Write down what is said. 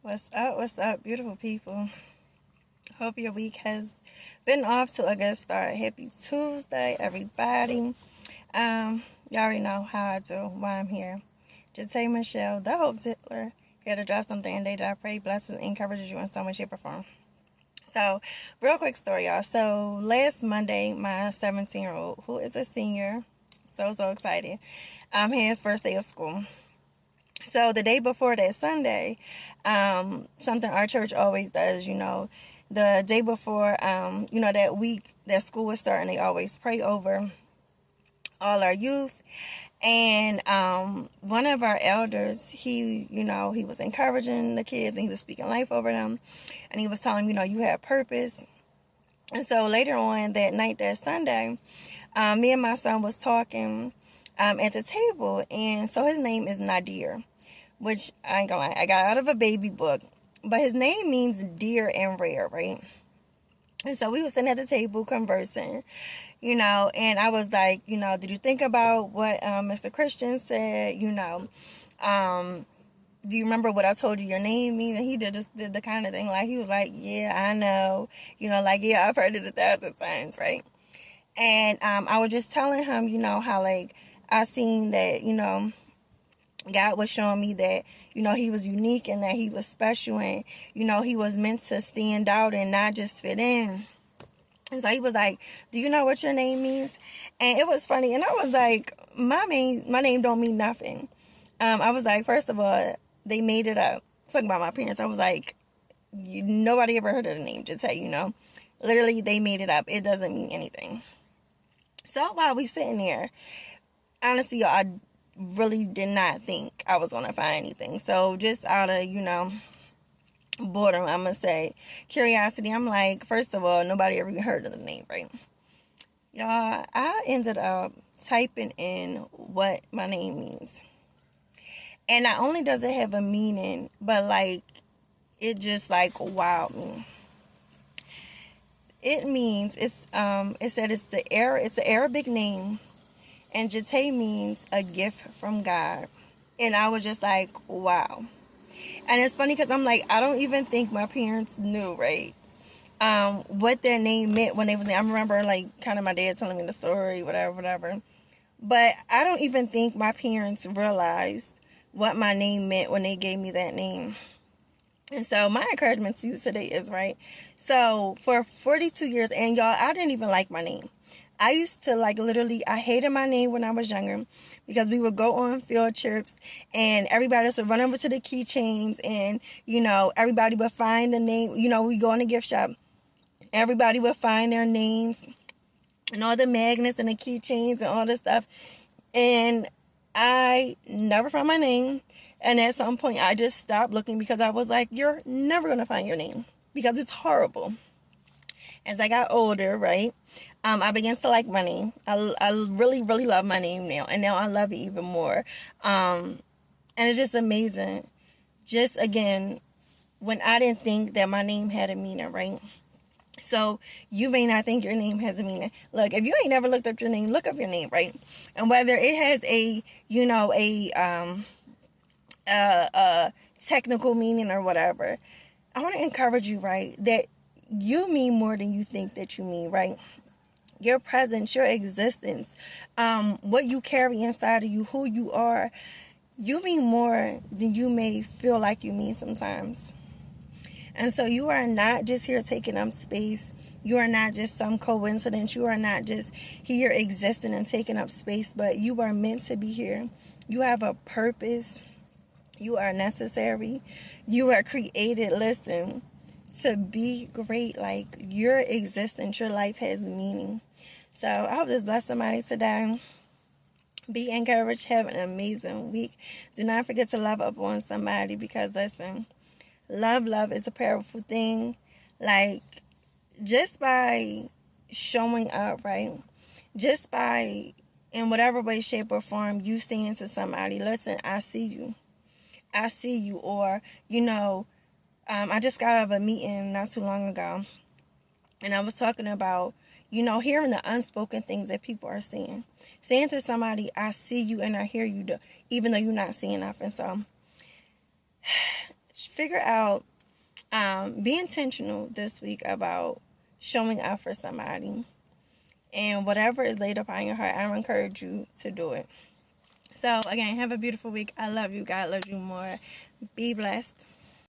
What's up, beautiful people? Hope your week has been off to a good start. Happy Tuesday, everybody. Y'all already know how I do, why I'm here. Jate Michelle, the Hope Zitler, here to drop something in day that I pray blesses and encourages you in some way, shape, or form. So, real quick story, y'all. So, last Monday, my 17-year-old, who is a senior, so excited, had his first day of school. So the day before that Sunday, something our church always does, the day before, that week that school is starting, they always pray over all our youth. And one of our elders, he was encouraging the kids and he was speaking life over them. And he was telling them, you have purpose. And so later on that night, that Sunday, me and my son was talking at the table. And so his name is Nadir, which I ain't gonna lie, I got out of a baby book. But his name means dear and rare, right? And so we were sitting at the table conversing, and I was like, did you think about what Mr. Christian said? Do you remember what I told you your name means? And he did the kind of thing, like, he was like, yeah, I know. Yeah, I've heard it 1,000 times, right? And I was just telling him, how, like, I seen that, God was showing me that, he was unique and that he was special and, he was meant to stand out and not just fit in. And so he was like, do you know what your name means? And it was funny. And I was like, my name don't mean nothing. I was like, first of all, they made it up. Talking about my parents, I was like, nobody ever heard of the name. Just say, literally they made it up. It doesn't mean anything. So while we sitting there, honestly, y'all, I really did not think I was going to find anything. So just out of, boredom, I'm going to say, curiosity, I'm like, first of all, nobody ever even heard of the name, right? Y'all, I ended up typing in what my name means. And not only does it have a meaning, but like, it just like wowed me. It means, it said it's the Arabic name. And Jate means a gift from God. And I was just like, wow. And it's funny because I'm like, I don't even think my parents knew, right? What their name meant when they was there. I remember, like, kind of my dad telling me the story, whatever. But I don't even think my parents realized what my name meant when they gave me that name. And so my encouragement to you today is, right? So for 42 years, and y'all, I didn't even like my name. I used to, like, literally, I hated my name when I was younger because we would go on field trips and everybody else would run over to the keychains and, everybody would find the name. We go in the gift shop. Everybody would find their names and all the magnets and the keychains and all this stuff. And I never found my name. And at some point, I just stopped looking because I was like, you're never going to find your name because it's horrible. As I got older, right, I began to like my name. I really, really love my name now. And now I love it even more. And it's just amazing. Just, again, when I didn't think that my name had a meaning, right? So you may not think your name has a meaning. Look, if you ain't never looked up your name, look up your name, right? And whether it has a technical meaning or whatever, I want to encourage you, right, that you mean more than you think that you mean, right? Your presence, your existence, what you carry inside of you, who you are, you mean more than you may feel like you mean sometimes. And so you are not just here taking up space. You are not just some coincidence. You are not just here existing and taking up space, but you are meant to be here. You have a purpose. You are necessary. You are created, listen, to be great. Like, your existence, your life has meaning. So I hope this bless somebody today. Be encouraged. Have an amazing week. Do not forget to love up on somebody because, listen, love is a powerful thing. Like, just by showing up, right? Just by, in whatever way, shape, or form, you saying to somebody, listen, I see you. I see you. Or, I just got out of a meeting not too long ago. And I was talking about, hearing the unspoken things that people are saying. Saying to somebody, I see you and I hear you, even though you're not seeing nothing. So, figure out, be intentional this week about showing up for somebody. And whatever is laid upon your heart, I encourage you to do it. So, again, have a beautiful week. I love you. God loves you more. Be blessed.